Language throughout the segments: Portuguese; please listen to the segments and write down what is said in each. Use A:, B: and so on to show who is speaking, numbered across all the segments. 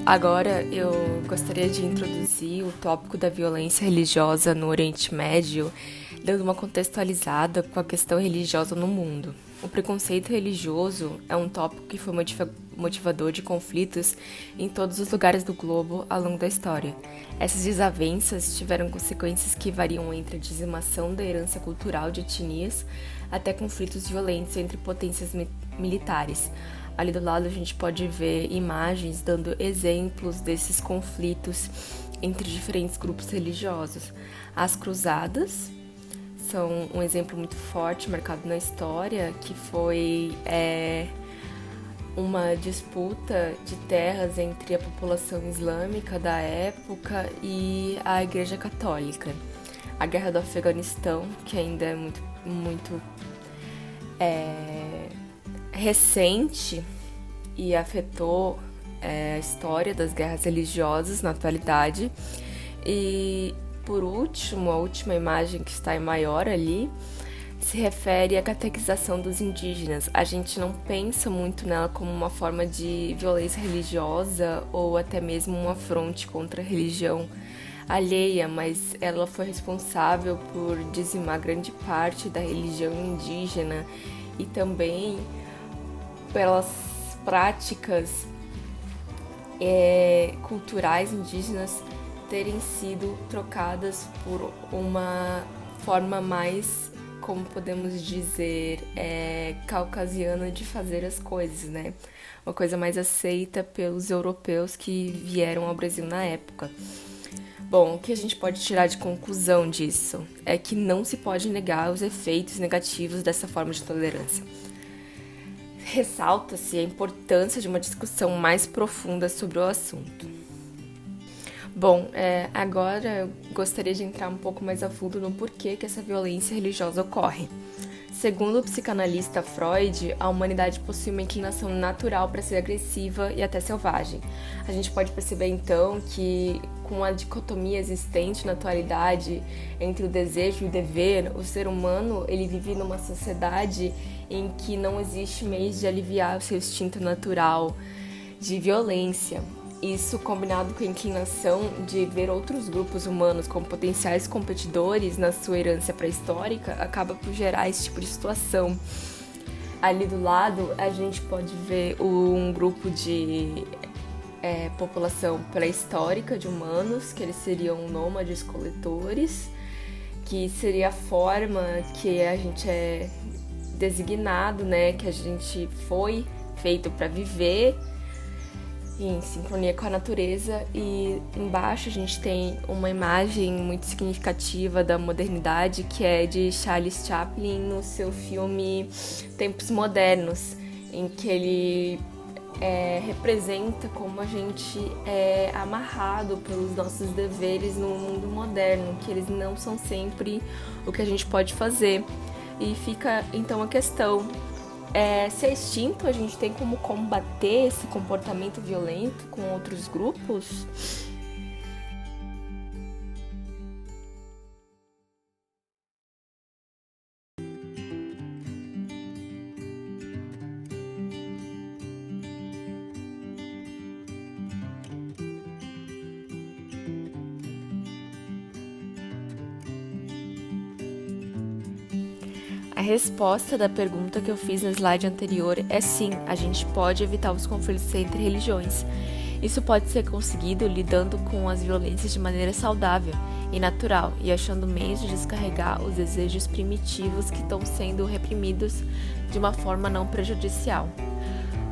A: Agora eu gostaria de introduzir o tópico da violência religiosa no Oriente Médio, dando uma contextualizada com a questão religiosa no mundo. O preconceito religioso é um tópico que foi motivador de conflitos em todos os lugares do globo ao longo da história. Essas desavenças tiveram consequências que variam entre a dizimação da herança cultural de etnias até conflitos violentos entre potências militares. Ali do lado a gente pode ver imagens dando exemplos desses conflitos entre diferentes grupos religiosos. As cruzadas são um exemplo muito forte, marcado na história, que foi uma disputa de terras entre a população islâmica da época e a Igreja Católica. A Guerra do Afeganistão, que ainda é muito recente e afetou a história das guerras religiosas na atualidade. E, por último, a última imagem que está em maior ali se refere à catequização dos indígenas. A gente não pensa muito nela como uma forma de violência religiosa ou até mesmo um afronte contra a religião alheia, mas ela foi responsável por dizimar grande parte da religião indígena e também pelas práticas culturais indígenas terem sido trocadas por uma forma mais, como podemos dizer, caucasiana de fazer as coisas, né? Uma coisa mais aceita pelos europeus que vieram ao Brasil na época. Bom, o que a gente pode tirar de conclusão disso é que não se pode negar os efeitos negativos dessa forma de tolerância. Ressalta-se a importância de uma discussão mais profunda sobre o assunto. Bom, agora eu gostaria de entrar um pouco mais a fundo no porquê que essa violência religiosa ocorre. Segundo o psicanalista Freud, a humanidade possui uma inclinação natural para ser agressiva e até selvagem. A gente pode perceber então que, com a dicotomia existente na atualidade entre o desejo e o dever, o ser humano ele vive numa sociedade em que não existe meios de aliviar o seu instinto natural de violência. Isso, combinado com a inclinação de ver outros grupos humanos como potenciais competidores na sua herança pré-histórica, acaba por gerar esse tipo de situação. Ali do lado, a gente pode ver um grupo de população pré-histórica de humanos, que eles seriam nômades coletores, que seria a forma que a gente é designado, né, que a gente foi feito para viver em sincronia com a natureza. E embaixo a gente tem uma imagem muito significativa da modernidade, que é de Charles Chaplin no seu filme Tempos Modernos, em que ele representa como a gente é amarrado pelos nossos deveres no mundo moderno, que eles não são sempre o que a gente pode fazer. E fica então a questão, se é extinto, a gente tem como combater esse comportamento violento com outros grupos? A resposta da pergunta que eu fiz no slide anterior é sim, a gente pode evitar os conflitos entre religiões. Isso pode ser conseguido lidando com as violências de maneira saudável e natural e achando meios de descarregar os desejos primitivos que estão sendo reprimidos de uma forma não prejudicial.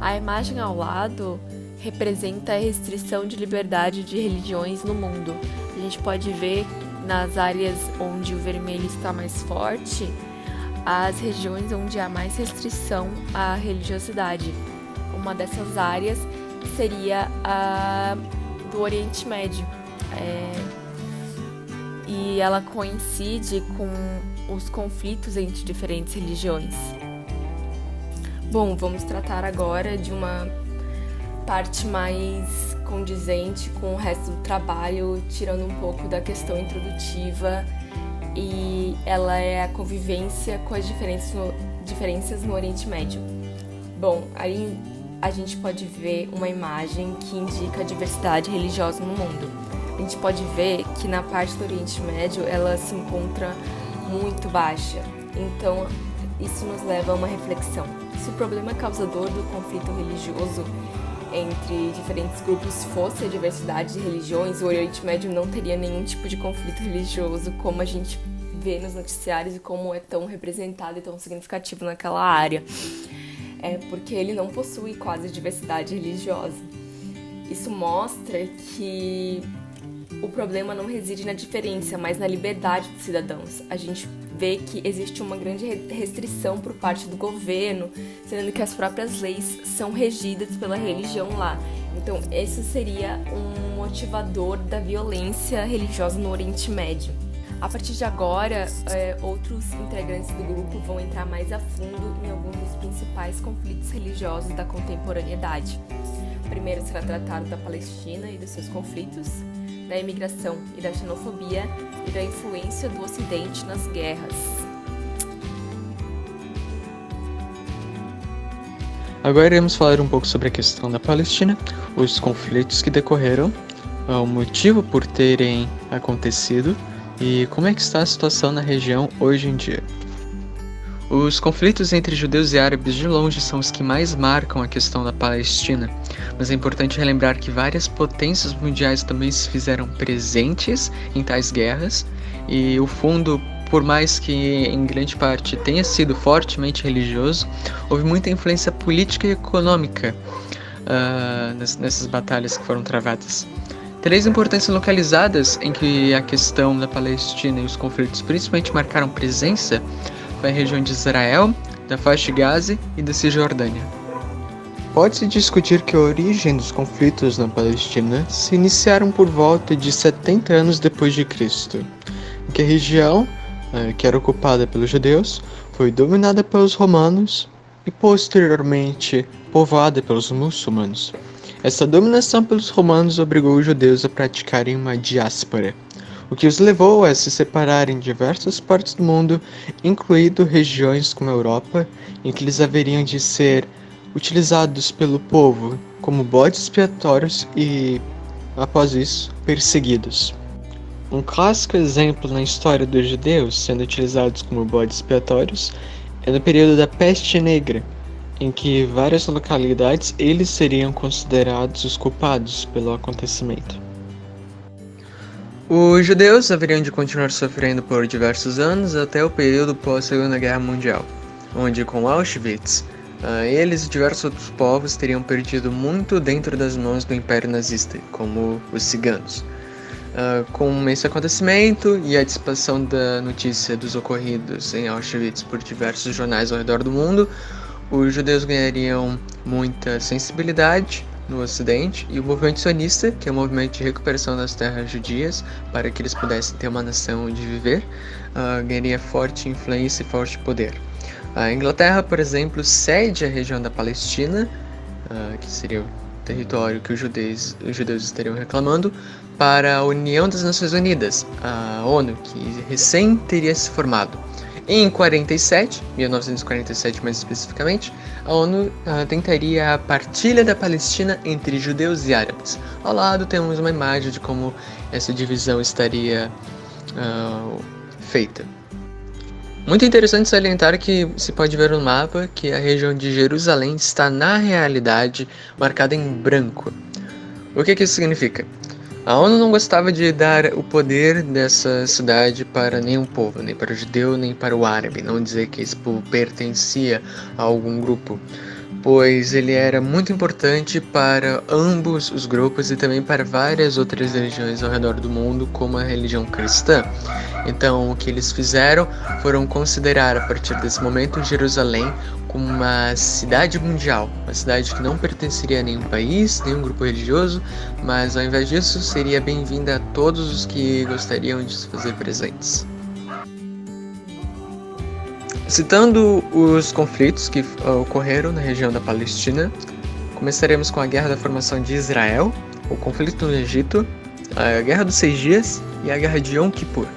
A: A imagem ao lado representa a restrição de liberdade de religiões no mundo. A gente pode ver nas áreas onde o vermelho está mais forte, as regiões onde há mais restrição à religiosidade. Uma dessas áreas seria a do Oriente Médio. E ela coincide com os conflitos entre diferentes religiões. Bom, vamos tratar agora de uma parte mais condizente com o resto do trabalho, tirando um pouco da questão introdutiva e ela é a convivência com as diferenças no Oriente Médio. Bom, aí a gente pode ver uma imagem que indica a diversidade religiosa no mundo. A gente pode ver que na parte do Oriente Médio ela se encontra muito baixa. Então, isso nos leva a uma reflexão. Se o problema causador do conflito religioso entre diferentes grupos fosse a diversidade de religiões, o Oriente Médio não teria nenhum tipo de conflito religioso como a gente vê nos noticiários e como é tão representado e tão significativo naquela área. É porque ele não possui quase diversidade religiosa. Isso mostra que o problema não reside na diferença, mas na liberdade dos cidadãos. A gente vê que existe uma grande restrição por parte do governo, sendo que as próprias leis são regidas pela religião lá. Então, esse seria um motivador da violência religiosa no Oriente Médio. A partir de agora, outros integrantes do grupo vão entrar mais a fundo em alguns dos principais conflitos religiosos da contemporaneidade. Primeiro será tratado da Palestina e dos seus conflitos, da imigração e da xenofobia e da influência do Ocidente nas guerras.
B: Agora iremos falar um pouco sobre a questão da Palestina, os conflitos que decorreram, o motivo por terem acontecido e como é que está a situação na região hoje em dia. Os conflitos entre judeus e árabes de longe são os que mais marcam a questão da Palestina, mas é importante relembrar que várias potências mundiais também se fizeram presentes em tais guerras, e o fundo, por mais que em grande parte tenha sido fortemente religioso, houve muita influência política e econômica nessas batalhas que foram travadas. Três importâncias localizadas em que a questão da Palestina e os conflitos principalmente marcaram presença foi a região de Israel, da faixa de Gaza e da Cisjordânia. Pode-se discutir que a origem dos conflitos na Palestina se iniciaram por volta de 70 anos depois de Cristo, em que a região, que era ocupada pelos judeus, foi dominada pelos romanos e posteriormente povoada pelos muçulmanos. Essa dominação pelos romanos obrigou os judeus a praticarem uma diáspora, o que os levou a se separar em diversas partes do mundo, incluindo regiões como a Europa, em que eles haveriam de ser utilizados pelo povo como bodes expiatórios e, após isso, perseguidos. Um clássico exemplo na história dos judeus sendo utilizados como bodes expiatórios é no período da Peste Negra, em que várias localidades eles seriam considerados os culpados pelo acontecimento. Os judeus haveriam de continuar sofrendo por diversos anos até o período pós-Segunda Guerra Mundial, onde com Auschwitz, eles e diversos outros povos teriam perdido muito dentro das mãos do Império Nazista, como os ciganos. Com esse acontecimento e a dissipação da notícia dos ocorridos em Auschwitz por diversos jornais ao redor do mundo, os judeus ganhariam muita sensibilidade no Ocidente, e o movimento sionista, que é um movimento de recuperação das terras judias para que eles pudessem ter uma nação onde viver, ganharia forte influência e forte poder. A Inglaterra, por exemplo, cede a região da Palestina, que seria o território que os judeus estariam reclamando, para a União das Nações Unidas, a ONU, que recém teria se formado. Em 1947 mais especificamente, a ONU tentaria a partilha da Palestina entre judeus e árabes. Ao lado temos uma imagem de como essa divisão estaria feita. Muito interessante salientar que se pode ver no mapa que a região de Jerusalém está na realidade marcada em branco. O que isso significa? A ONU não gostava de dar o poder dessa cidade para nenhum povo, nem para o judeu, nem para o árabe, não dizer que esse povo pertencia a algum grupo, pois ele era muito importante para ambos os grupos e também para várias outras religiões ao redor do mundo, como a religião cristã. Então, o que eles fizeram foram considerar, a partir desse momento, Jerusalém como uma cidade mundial, uma cidade que não pertenceria a nenhum país, nenhum grupo religioso, mas ao invés disso seria bem-vinda a todos os que gostariam de se fazer presentes. Citando os conflitos que ocorreram na região da Palestina, começaremos com a Guerra da Formação de Israel, o conflito no Egito, a Guerra dos 6 Dias e a Guerra de Yom Kippur.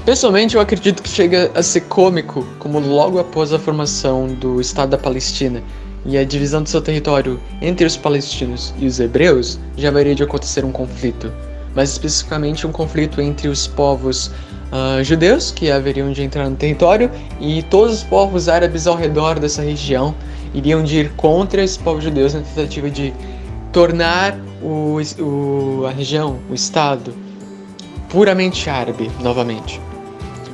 B: Pessoalmente, eu acredito que chega a ser cômico, como logo após a formação do Estado da Palestina e a divisão do seu território entre os palestinos e os hebreus, já haveria de acontecer um conflito, mais especificamente um conflito entre os povos judeus, que haveriam de entrar no território, e todos os povos árabes ao redor dessa região iriam de ir contra esses povos judeus na tentativa de tornar a região, o Estado, puramente árabe, novamente.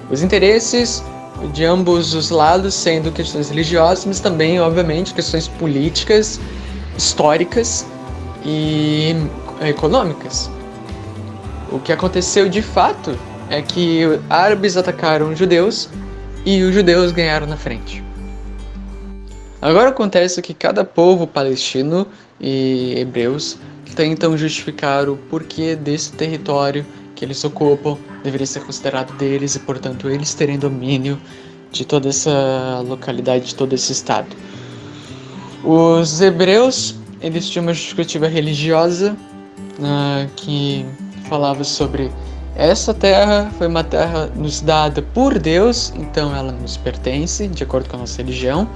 B: Os interesses de ambos os lados sendo questões religiosas, mas também, obviamente, questões políticas, históricas e econômicas. O que aconteceu de fato é que árabes atacaram os judeus e os judeus ganharam na frente. Agora acontece que cada povo palestino e hebreus tentam justificar o porquê desse território que eles ocupam deveria ser considerado deles e, portanto, eles terem domínio de toda essa localidade, de todo esse estado. Os hebreus, eles tinham uma justificativa religiosa que falava sobre essa terra foi uma terra nos dada por Deus, então ela nos pertence, de acordo com a nossa religião.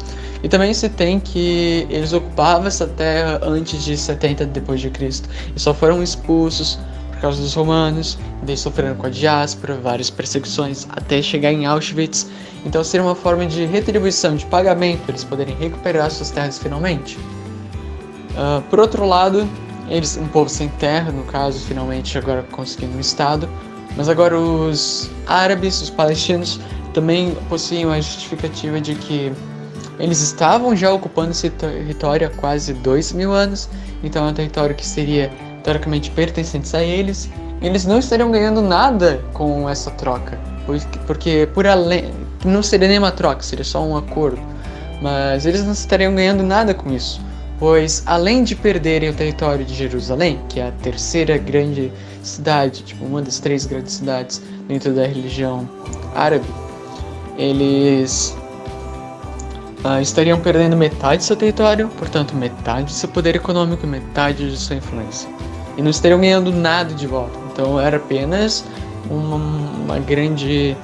B: E também se tem que eles ocupavam essa terra antes de 70 depois de Cristo e só foram expulsos por causa dos romanos, e daí sofreram com a diáspora, várias perseguições, até chegar em Auschwitz. Então seria uma forma de retribuição, de pagamento, para eles poderem recuperar suas terras finalmente. Por outro lado, eles, um povo sem terra, no caso, finalmente agora conseguindo um estado, mas agora os árabes, os palestinos, também possuíam a justificativa de que eles estavam já ocupando esse território há quase 2.000 anos, então é um território que seria teoricamente pertencente a eles. Eles não estariam ganhando nada com essa troca, porque por além, não seria nem uma troca, seria só um acordo, mas eles não estariam ganhando nada com isso, pois além de perderem o território de Jerusalém, que é a terceira grande cidade, tipo uma das 3 grandes cidades dentro da religião árabe, eles estariam perdendo metade do seu território, portanto metade do seu poder econômico, metade de sua influência, e não estariam ganhando nada de volta. Então era apenas uma grande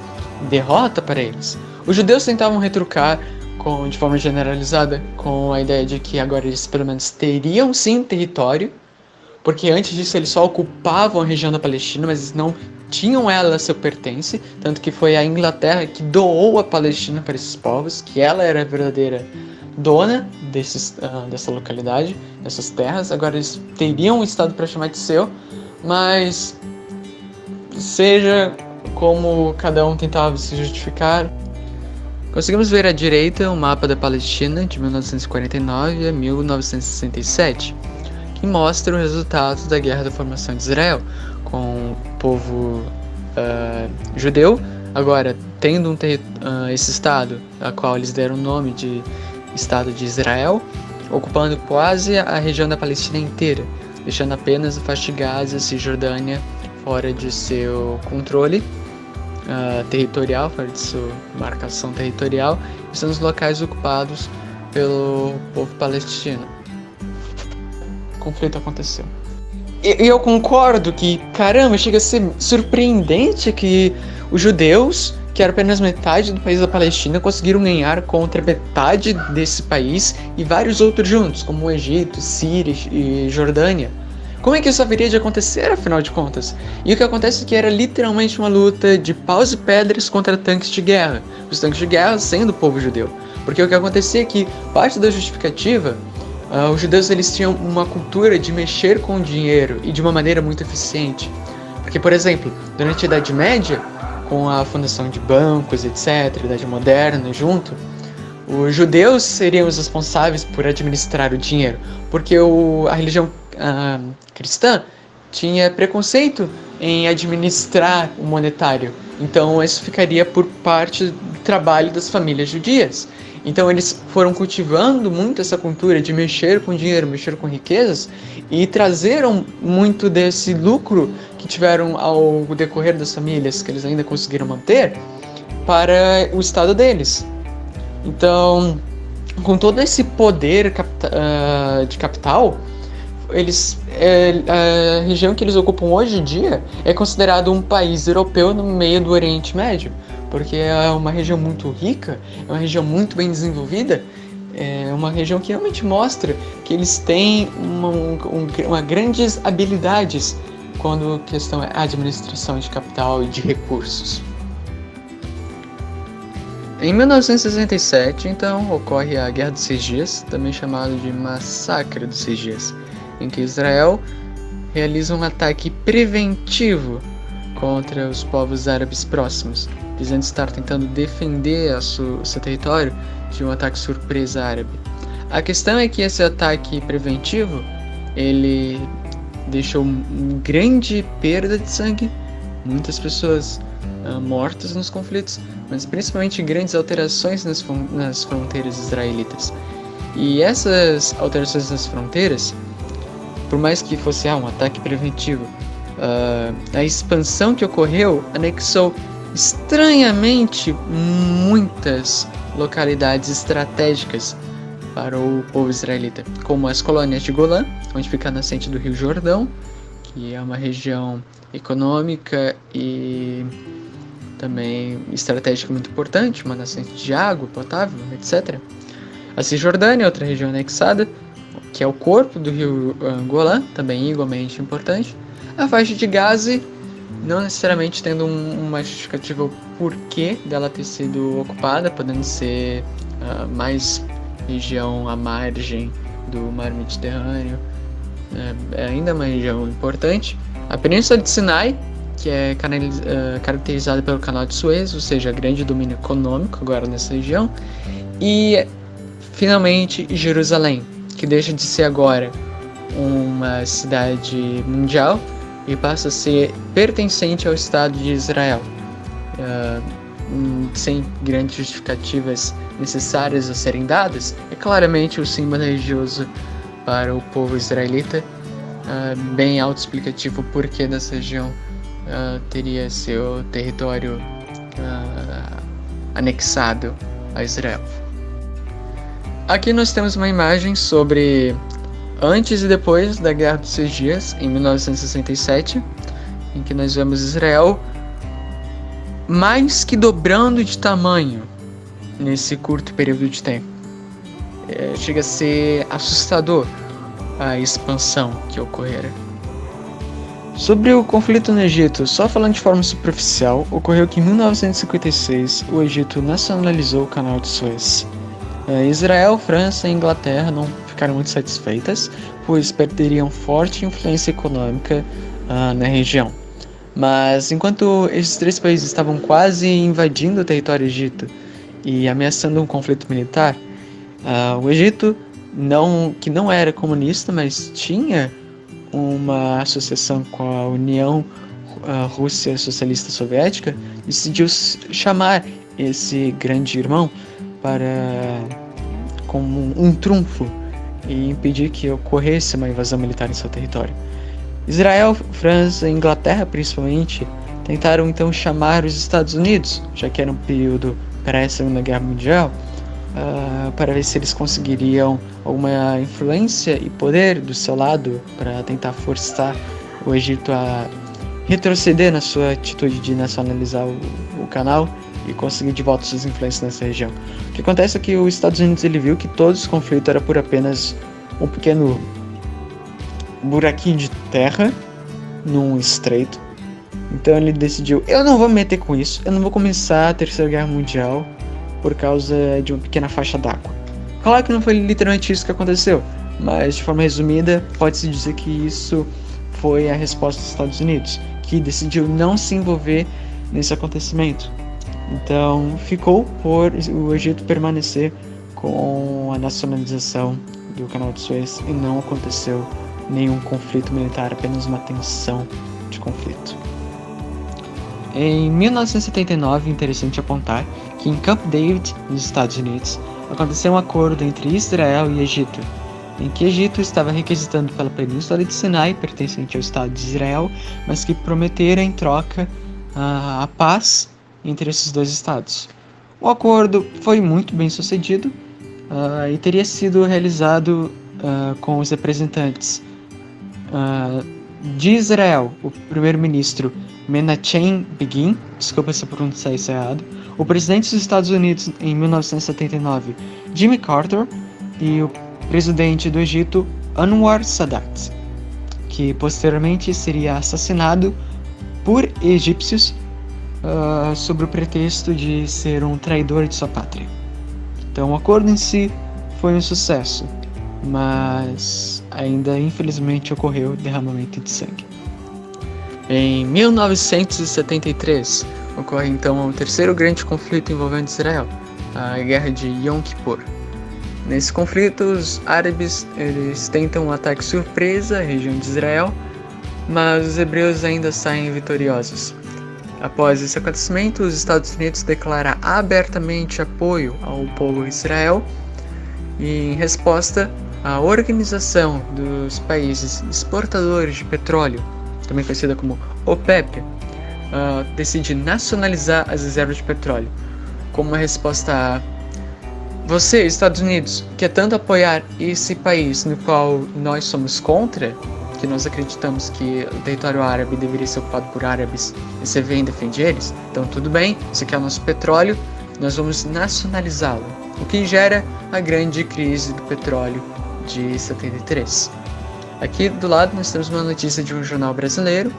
B: derrota para eles. Os judeus tentavam retrucar de forma generalizada com a ideia de que agora eles pelo menos teriam sim território, porque antes disso eles só ocupavam a região da Palestina, mas não tinham ela a seu pertence, tanto que foi a Inglaterra que doou a Palestina para esses povos, que ela era a verdadeira dona dessa localidade, dessas terras. Agora eles teriam um estado para chamar de seu, mas seja como cada um tentava se justificar, conseguimos ver à direita um mapa da Palestina de 1949 a 1967, que mostra o resultado da Guerra da Formação de Israel, com o povo judeu, agora tendo esse estado, a qual eles deram o nome de Estado de Israel, ocupando quase a região da Palestina inteira, deixando apenas a faixa de Gaza e Cisjordânia fora de seu controle territorial, fora de sua marcação territorial, e são os locais ocupados pelo povo palestino. O conflito aconteceu. E eu concordo que, caramba, chega a ser surpreendente que os judeus, que eram apenas metade do país da Palestina, conseguiram ganhar contra metade desse país e vários outros juntos, como o Egito, Síria e Jordânia. Como é que isso haveria de acontecer, afinal de contas? E o que acontece é que era literalmente uma luta de paus e pedras contra tanques de guerra. Os tanques de guerra sendo o povo judeu. Porque o que acontecia é que parte da justificativa, os judeus eles tinham uma cultura de mexer com o dinheiro e de uma maneira muito eficiente. Porque, por exemplo, durante a Idade Média, com a fundação de bancos, etc., Idade Moderna junto, os judeus seriam os responsáveis por administrar o dinheiro, porque a religião cristã tinha preconceito em administrar o monetário, então isso ficaria por parte do trabalho das famílias judias. Então eles foram cultivando muito essa cultura de mexer com dinheiro, mexer com riquezas, e trazeram muito desse lucro que tiveram ao decorrer das famílias, que eles ainda conseguiram manter, para o estado deles. Então, com todo esse poder de capital, a região que eles ocupam hoje em dia é considerado um país europeu no meio do Oriente Médio, porque é uma região muito rica, é uma região muito bem desenvolvida, é uma região que realmente mostra que eles têm uma grandes habilidades quando a questão é administração de capital e de recursos. Em 1967, então, ocorre a Guerra dos 6 Dias, também chamada de Massacre dos 6 Dias, em que Israel realiza um ataque preventivo contra os povos árabes próximos, dizendo estar tentando defender seu território de um ataque surpresa árabe. A questão é que esse ataque preventivo, ele deixou uma grande perda de sangue, muitas pessoas mortas nos conflitos, mas principalmente grandes alterações nas fronteiras israelitas. E essas alterações nas fronteiras, por mais que fosse um ataque preventivo, a expansão que ocorreu anexou estranhamente muitas localidades estratégicas para o povo israelita, como as colônias de Golã, onde fica a nascente do Rio Jordão, que é uma região econômica e também estratégica muito importante, uma nascente de água potável, etc. A Cisjordânia, outra região anexada, que é o corpo do rio Golã, também igualmente importante. A faixa de Gaza, não necessariamente tendo uma justificativa o porquê dela ter sido ocupada, podendo ser mais região à margem do mar Mediterrâneo, é ainda uma região importante. A Península de Sinai, que é caracterizada pelo Canal de Suez, ou seja, grande domínio econômico agora nessa região. E, finalmente, Jerusalém, que deixa de ser agora uma cidade mundial e passa a ser pertencente ao Estado de Israel, sem grandes justificativas necessárias a serem dadas. É claramente o símbolo religioso para o povo israelita, bem autoexplicativo o porquê dessa região teria seu território anexado a Israel. Aqui nós temos uma imagem sobre antes e depois da Guerra dos 6 Dias, em 1967, em que nós vemos Israel mais que dobrando de tamanho nesse curto período de tempo. Chega a ser assustador a expansão que ocorrera. Sobre o conflito no Egito, só falando de forma superficial, ocorreu que em 1956 o Egito nacionalizou o Canal de Suez. Israel, França e Inglaterra não ficaram muito satisfeitas, pois perderiam forte influência econômica na região. Mas enquanto esses três países estavam quase invadindo o território egito e ameaçando um conflito militar, o Egito, que não era comunista, mas tinha uma associação com a União Rússia Socialista Soviética, decidiu chamar esse grande irmão como um trunfo e impedir que ocorresse uma invasão militar em seu território. Israel, França e Inglaterra, principalmente, tentaram então chamar os Estados Unidos, já que era um período pré-Segunda Guerra Mundial, para ver se eles conseguiriam alguma influência e poder do seu lado para tentar forçar o Egito a retroceder na sua atitude de nacionalizar o canal e conseguir de volta suas influências nessa região. O que acontece é que os Estados Unidos ele viu que todo esse conflito era por apenas um pequeno buraquinho de terra num estreito. Então ele decidiu, eu não vou me meter com isso, eu não vou começar a Terceira Guerra Mundial por causa de uma pequena faixa d'água. Claro que não foi literalmente isso que aconteceu, mas de forma resumida, pode-se dizer que isso foi a resposta dos Estados Unidos, que decidiu não se envolver nesse acontecimento. Então ficou por o Egito permanecer com a nacionalização do Canal de Suez e não aconteceu nenhum conflito militar, apenas uma tensão de conflito. Em 1979, é interessante apontar que em Camp David, nos Estados Unidos, aconteceu um acordo entre Israel e Egito, em que Egito estava requisitando pela Península de Sinai, pertencente ao Estado de Israel, mas que prometeram em troca a paz entre esses dois estados. O acordo foi muito bem sucedido e teria sido realizado com os representantes de Israel, o primeiro-ministro Menachem Begin, desculpa se eu pronunciar isso errado, o presidente dos Estados Unidos em 1979, Jimmy Carter, e o presidente do Egito, Anwar Sadat, que posteriormente seria assassinado por egípcios sob o pretexto de ser um traidor de sua pátria. Então o acordo em si foi um sucesso, mas ainda infelizmente ocorreu derramamento de sangue. Em 1973 ocorre então o terceiro grande conflito envolvendo Israel, a Guerra de Yom Kippur. Nesse conflito, os árabes eles tentam um ataque surpresa à região de Israel, mas os hebreus ainda saem vitoriosos. Após esse acontecimento, os Estados Unidos declaram abertamente apoio ao povo de Israel e, em resposta, a Organização dos Países Exportadores de Petróleo, também conhecida como OPEP, decide nacionalizar as reservas de petróleo. Como uma resposta a você, Estados Unidos, quer tanto apoiar esse país no qual nós somos contra, que nós acreditamos que o território árabe deveria ser ocupado por árabes e você vem e defende eles, então tudo bem, você quer o nosso petróleo, nós vamos nacionalizá-lo, o que gera a grande crise do petróleo de 73. Aqui do lado nós temos uma notícia de um jornal brasileiro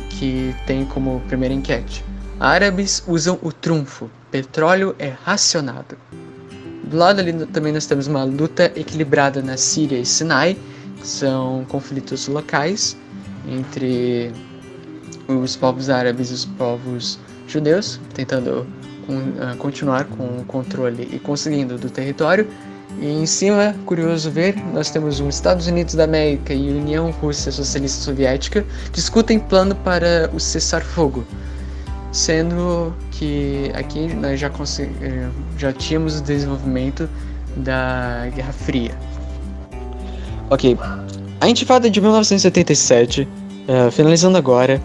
B: que tem como primeira enquete: árabes usam o trunfo, petróleo é racionado. Do lado ali também nós temos uma luta equilibrada na Síria e Sinai, que são conflitos locais entre os povos árabes e os povos judeus, tentando continuar com o controle e conseguindo do território. E em cima, curioso ver, nós temos os Estados Unidos da América e a União Rússia Socialista Soviética discutem plano para o cessar-fogo, sendo que aqui nós já tínhamos o desenvolvimento da Guerra Fria. Ok, a Intifada de 1977, finalizando agora,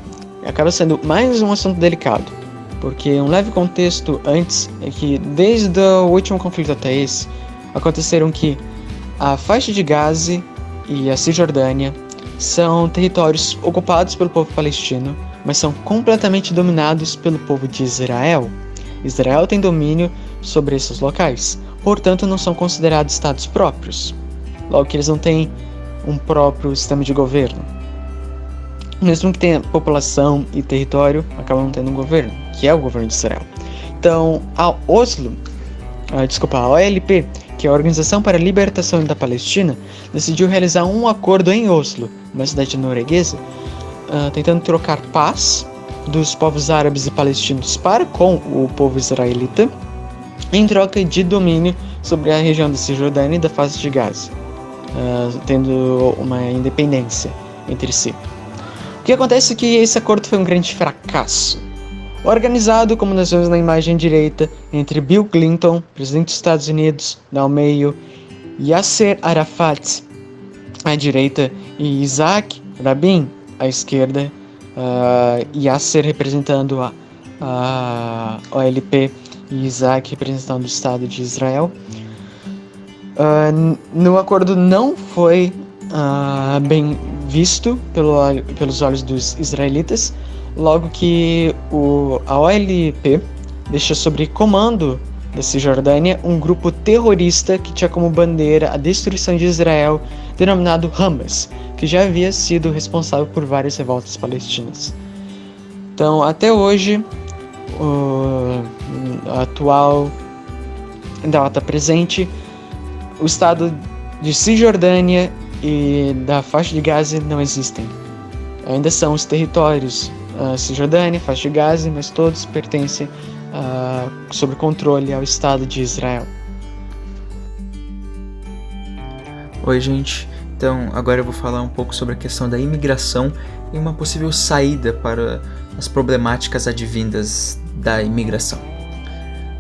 B: acaba sendo mais um assunto delicado, porque um leve contexto antes é que desde o último conflito até esse, aconteceram que a faixa de Gaza e a Cisjordânia são territórios ocupados pelo povo palestino, mas são completamente dominados pelo povo de Israel. Israel tem domínio sobre esses locais, portanto não são considerados estados próprios, logo que eles não têm um próprio sistema de governo. Mesmo que tenha população e território, acabam não tendo um governo, que é o governo de Israel. Então, a OLP, que é a Organização para a Libertação da Palestina, decidiu realizar um acordo em Oslo, uma cidade norueguesa, tentando trocar paz dos povos árabes e palestinos para com o povo israelita, em troca de domínio sobre a região da Cisjordânia e da faixa de Gaza, tendo uma independência entre si. O que acontece é que esse acordo foi um grande fracasso, organizado, como nós vemos na imagem direita, entre Bill Clinton, presidente dos Estados Unidos, ao meio, Yasser Arafat, à direita, e Isaac Rabin, à esquerda, Yasser representando a OLP e Isaac representando o Estado de Israel. No acordo não foi bem visto pelos olhos dos israelitas, logo que a OLP deixa sob comando da Cisjordânia um grupo terrorista que tinha como bandeira a destruição de Israel, denominado Hamas, que já havia sido responsável por várias revoltas palestinas. Então, até hoje, a atual data presente, o estado de Cisjordânia e da faixa de Gaza não existem. Ainda são os territórios Cisjordânia, faixa de Gaza, mas todos pertencem sob controle ao Estado de Israel.
C: Oi, gente. Então, agora eu vou falar um pouco sobre a questão da imigração e uma possível saída para as problemáticas advindas da imigração.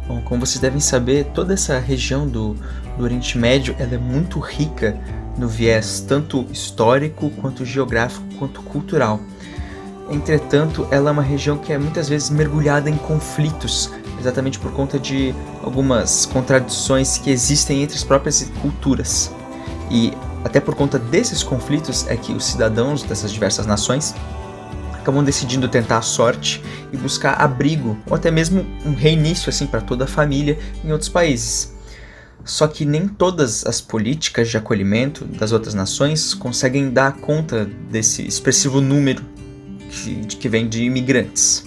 C: Bom, como vocês devem saber, toda essa região do Oriente Médio ela é muito rica no viés tanto histórico, quanto geográfico, quanto cultural. Entretanto, ela é uma região que é muitas vezes mergulhada em conflitos, exatamente por conta de algumas contradições que existem entre as próprias culturas. E Até por conta desses conflitos é que os cidadãos dessas diversas nações acabam decidindo tentar a sorte e buscar abrigo, ou até mesmo um reinício assim para toda a família em outros países. Só que nem todas as políticas de acolhimento das outras nações conseguem dar conta desse expressivo número que vem de imigrantes.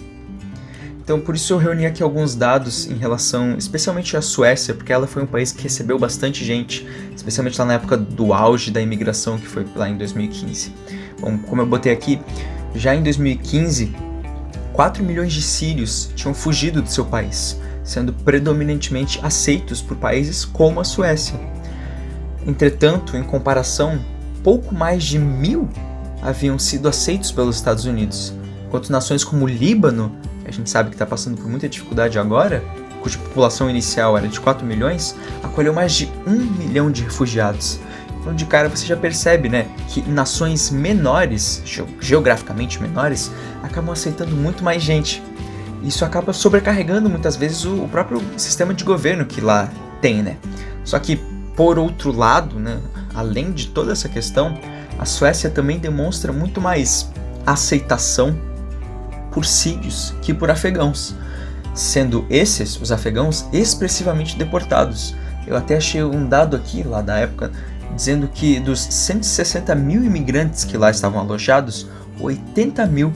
C: Então por isso eu reuni aqui alguns dados em relação especialmente à Suécia, porque ela foi um país que recebeu bastante gente, especialmente lá na época do auge da imigração, que foi lá em 2015. Bom, como eu botei aqui, já em 2015, 4 milhões de sírios tinham fugido do seu país, sendo predominantemente aceitos por países como a Suécia. Entretanto, em comparação, pouco mais de 1.000 haviam sido aceitos pelos Estados Unidos, enquanto nações como o Líbano, a gente sabe que está passando por muita dificuldade agora, cuja população inicial era de 4 milhões, acolheu mais de 1 milhão de refugiados. Então, de cara, você já percebe, né, que nações menores, geograficamente menores, acabam aceitando muito mais gente. Isso acaba sobrecarregando muitas vezes o próprio sistema de governo que lá tem, né? Só que, por outro lado, né, além de toda essa questão, a Suécia também demonstra muito mais aceitação por sírios que por afegãos, sendo esses, os afegãos, expressivamente deportados. Eu até achei um dado aqui, lá da época, dizendo que dos 160 mil imigrantes que lá estavam alojados, 80 mil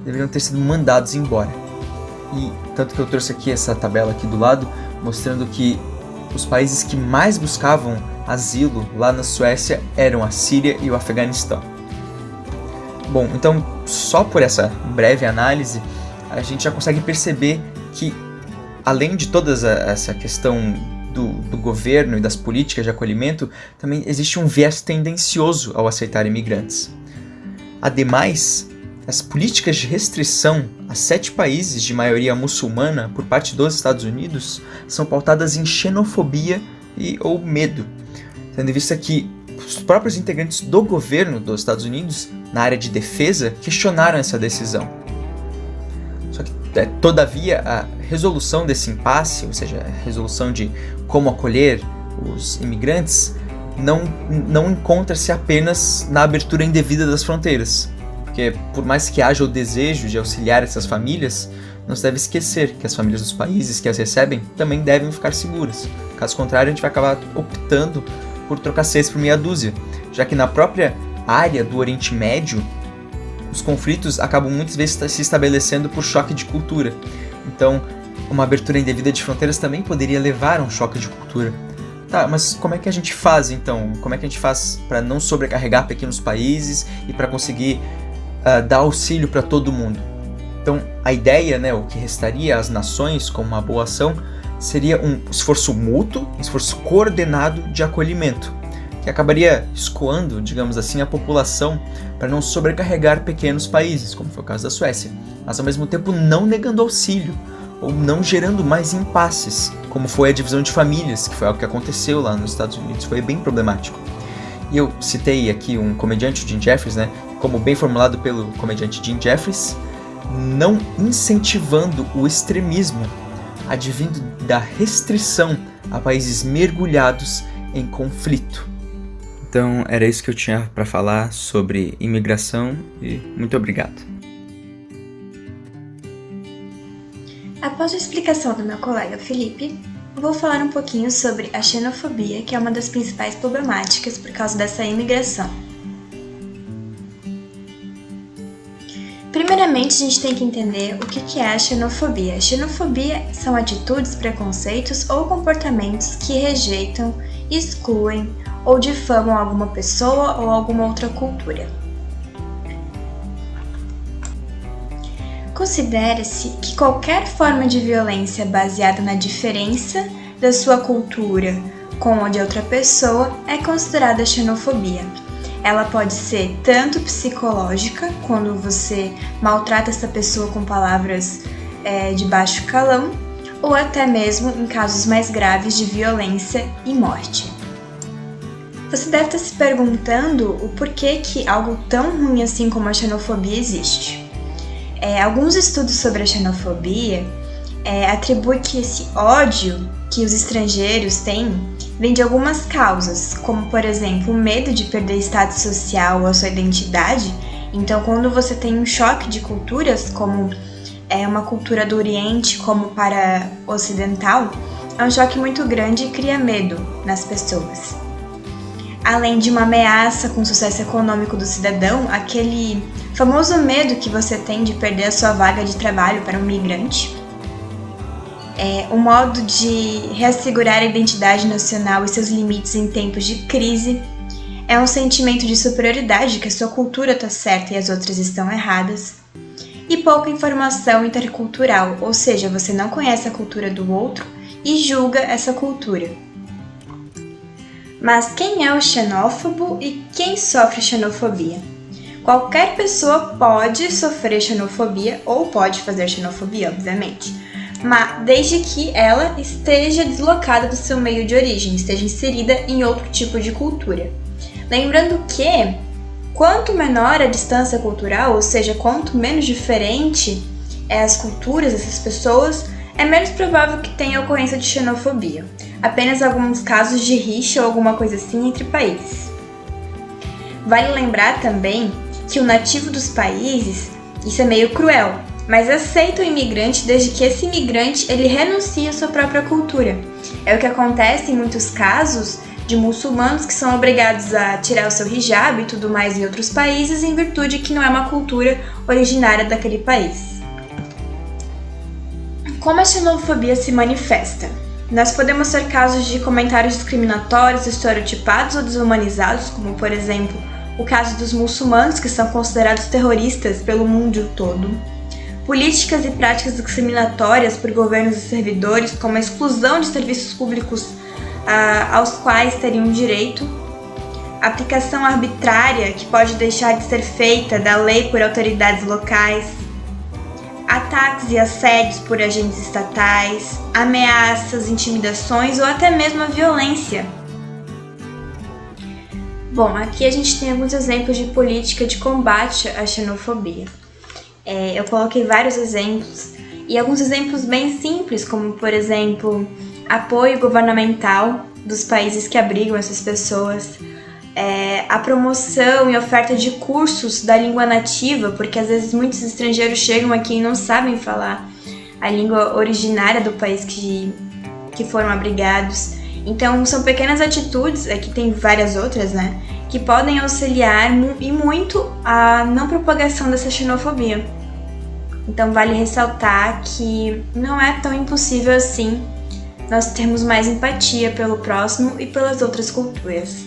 C: deveriam ter sido mandados embora. E tanto que eu trouxe aqui essa tabela aqui do lado, mostrando que os países que mais buscavam asilo lá na Suécia eram a Síria e o Afeganistão. Bom, então só por essa breve análise, a gente já consegue perceber que, além de toda essa questão do governo e das políticas de acolhimento, também existe um viés tendencioso ao aceitar imigrantes. Ademais, as políticas de restrição a 7 países de maioria muçulmana por parte dos Estados Unidos são pautadas em xenofobia ou medo, tendo em vista que os próprios integrantes do governo dos Estados Unidos, na área de defesa, questionaram essa decisão. Só que, todavia, a resolução desse impasse, ou seja, a resolução de como acolher os imigrantes, não encontra-se apenas na abertura indevida das fronteiras. Porque, por mais que haja o desejo de auxiliar essas famílias, não se deve esquecer que as famílias dos países que as recebem também devem ficar seguras. Caso contrário, a gente vai acabar optando por trocar 6 por meia dúzia, já que na própria área do Oriente Médio, os conflitos acabam muitas vezes se estabelecendo por choque de cultura. Então, uma abertura indevida de fronteiras também poderia levar a um choque de cultura. Tá, mas como é que a gente faz então? Como é que a gente faz para não sobrecarregar pequenos países e para conseguir dar auxílio para todo mundo? Então, a ideia, né, o que restaria às nações como uma boa ação, seria um esforço mútuo, um esforço coordenado de acolhimento, que acabaria escoando, digamos assim, a população para não sobrecarregar pequenos países, como foi o caso da Suécia, mas ao mesmo tempo não negando auxílio, ou não gerando mais impasses, como foi a divisão de famílias, que foi algo que aconteceu lá nos Estados Unidos, foi bem problemático. E eu citei aqui um comediante, o Jim Jeffries, né, como bem formulado pelo comediante Jim Jeffries, não incentivando o extremismo, advindo da restrição a países mergulhados em conflito. Então era isso que eu tinha para falar sobre imigração e muito obrigado.
D: Após a explicação do meu colega Felipe, vou falar um pouquinho sobre a xenofobia, que é uma das principais problemáticas por causa dessa imigração. Primeiramente, a gente tem que entender o que é a xenofobia. A xenofobia são atitudes, preconceitos ou comportamentos que rejeitam, excluem ou difamam alguma pessoa ou alguma outra cultura. Considera-se que qualquer forma de violência baseada na diferença da sua cultura com a de outra pessoa é considerada xenofobia. Ela pode ser tanto psicológica, quando você maltrata essa pessoa com palavras de baixo calão, ou até mesmo em casos mais graves de violência e morte. Você deve estar se perguntando o porquê que algo tão ruim assim como a xenofobia existe. Alguns estudos sobre a xenofobia atribui que esse ódio que os estrangeiros têm vem de algumas causas, como, por exemplo, o medo de perder status social ou a sua identidade. Então, quando você tem um choque de culturas, como uma cultura do Oriente como para ocidental, é um choque muito grande e cria medo nas pessoas. Além de uma ameaça com o sucesso econômico do cidadão, aquele famoso medo que você tem de perder a sua vaga de trabalho para um migrante. Um modo de reassegurar a identidade nacional e seus limites em tempos de crise. É um sentimento de superioridade, que a sua cultura está certa e as outras estão erradas. E pouca informação intercultural, ou seja, você não conhece a cultura do outro e julga essa cultura. Mas quem é o xenófobo e quem sofre xenofobia? Qualquer pessoa pode sofrer xenofobia ou pode fazer xenofobia, obviamente, mas desde que ela esteja deslocada do seu meio de origem, esteja inserida em outro tipo de cultura. Lembrando que, quanto menor a distância cultural, ou seja, quanto menos diferente as culturas dessas pessoas, é menos provável que tenha ocorrência de xenofobia. Apenas alguns casos de rixa ou alguma coisa assim entre países. Vale lembrar também que o nativo dos países, isso é meio cruel, mas aceita o imigrante desde que esse imigrante ele renuncie à sua própria cultura. É o que acontece em muitos casos de muçulmanos que são obrigados a tirar o seu hijab e tudo mais em outros países em virtude que não é uma cultura originária daquele país. Como a xenofobia se manifesta? Nós podemos ter casos de comentários discriminatórios, estereotipados ou desumanizados, como por exemplo o caso dos muçulmanos que são considerados terroristas pelo mundo todo. Políticas e práticas discriminatórias por governos e servidores, como a exclusão de serviços públicos aos quais teriam direito, aplicação arbitrária que pode deixar de ser feita da lei por autoridades locais, ataques e assédios por agentes estatais, ameaças, intimidações ou até mesmo a violência. Bom, aqui a gente tem alguns exemplos de política de combate à xenofobia. Eu coloquei vários exemplos e alguns exemplos bem simples, como por exemplo, apoio governamental dos países que abrigam essas pessoas, a promoção e oferta de cursos da língua nativa, porque às vezes muitos estrangeiros chegam aqui e não sabem falar a língua originária do país que foram abrigados. Então são pequenas atitudes, aqui tem várias outras, né, que podem auxiliar e muito a não propagação dessa xenofobia. Então vale ressaltar que não é tão impossível assim nós termos mais empatia pelo próximo e pelas outras culturas.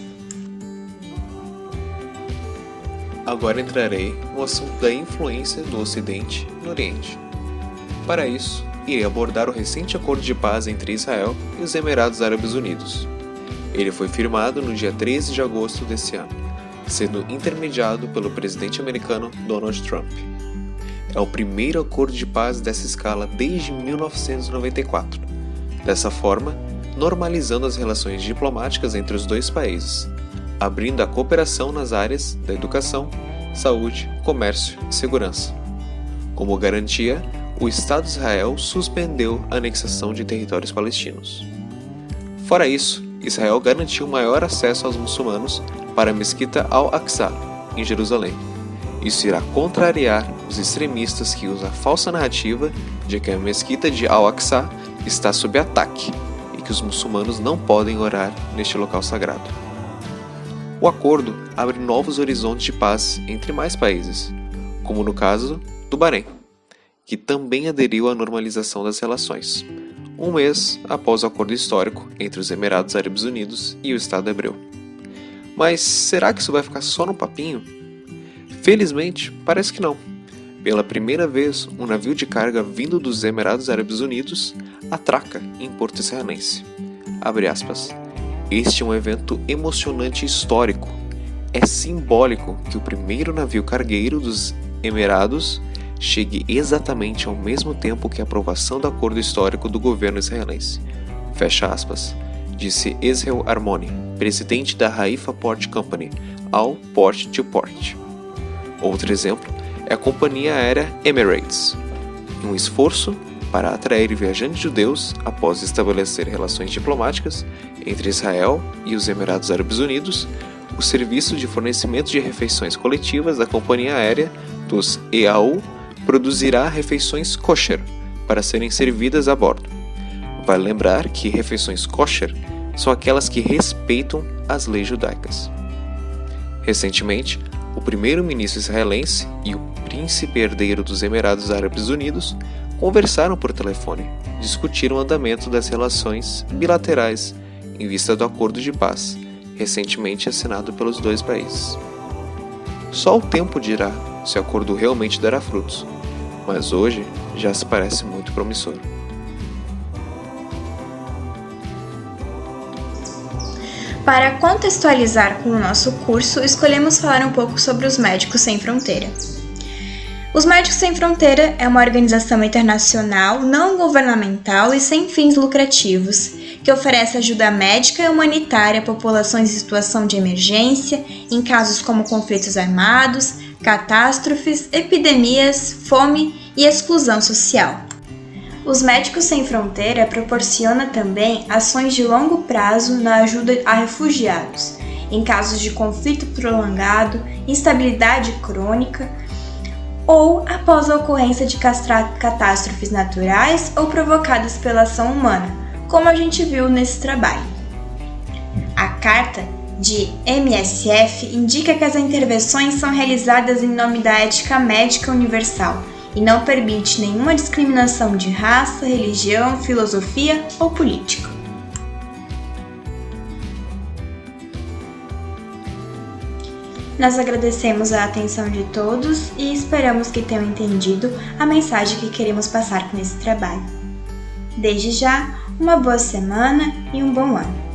E: Agora entrarei no assunto da influência do Ocidente no Oriente. Para isso, irei abordar o recente acordo de paz entre Israel e os Emirados Árabes Unidos. Ele foi firmado no dia 13 de agosto desse ano, sendo intermediado pelo presidente americano Donald Trump. É o primeiro acordo de paz dessa escala desde 1994, dessa forma, normalizando as relações diplomáticas entre os dois países, abrindo a cooperação nas áreas da educação, saúde, comércio e segurança. Como garantia, o Estado de Israel suspendeu a anexação de territórios palestinos. Fora isso, Israel garantiu maior acesso aos muçulmanos para a Mesquita Al-Aqsa, em Jerusalém. Isso irá contrariar os extremistas que usam a falsa narrativa de que a Mesquita de Al-Aqsa está sob ataque e que os muçulmanos não podem orar neste local sagrado. O acordo abre novos horizontes de paz entre mais países, como no caso do Bahrein, que também aderiu à normalização das relações, um mês após o acordo histórico entre os Emirados Árabes Unidos e o Estado hebreu. Mas será que isso vai ficar só no papinho? Felizmente, parece que não. Pela primeira vez, um navio de carga vindo dos Emirados Árabes Unidos atraca em Porto Israelense. Abre aspas. Este é um evento emocionante e histórico. É simbólico que o primeiro navio cargueiro dos Emirados chegue exatamente ao mesmo tempo que a aprovação do acordo histórico do governo israelense. Fecha aspas, disse Israel Armoni, presidente da Haifa Port Company, ao Port to Port. Outro exemplo é a companhia aérea Emirates. Em um esforço para atrair viajantes judeus após estabelecer relações diplomáticas entre Israel e os Emirados Árabes Unidos, o serviço de fornecimento de refeições coletivas da companhia aérea dos EAU produzirá refeições kosher para serem servidas a bordo. Vale lembrar que refeições kosher são aquelas que respeitam as leis judaicas. Recentemente, o primeiro-ministro israelense e o príncipe herdeiro dos Emirados Árabes Unidos conversaram por telefone, discutiram o andamento das relações bilaterais em vista do acordo de paz, recentemente assinado pelos dois países. Só o tempo dirá se o acordo realmente dará frutos, mas hoje já se parece muito promissor.
D: Para contextualizar com o nosso curso, escolhemos falar um pouco sobre os Médicos Sem Fronteira. Os Médicos Sem Fronteira é uma organização internacional, não governamental e sem fins lucrativos, que oferece ajuda médica e humanitária a populações em situação de emergência, em casos como conflitos armados, catástrofes, epidemias, fome e exclusão social. Os Médicos Sem Fronteira proporciona também ações de longo prazo na ajuda a refugiados, em casos de conflito prolongado, instabilidade crônica ou após a ocorrência de catástrofes naturais ou provocadas pela ação humana, como a gente viu nesse trabalho. A Carta de MSF indica que as intervenções são realizadas em nome da ética médica universal e não permite nenhuma discriminação de raça, religião, filosofia ou política. Nós agradecemos a atenção de todos e esperamos que tenham entendido a mensagem que queremos passar com esse trabalho. Desde já, uma boa semana e um bom ano!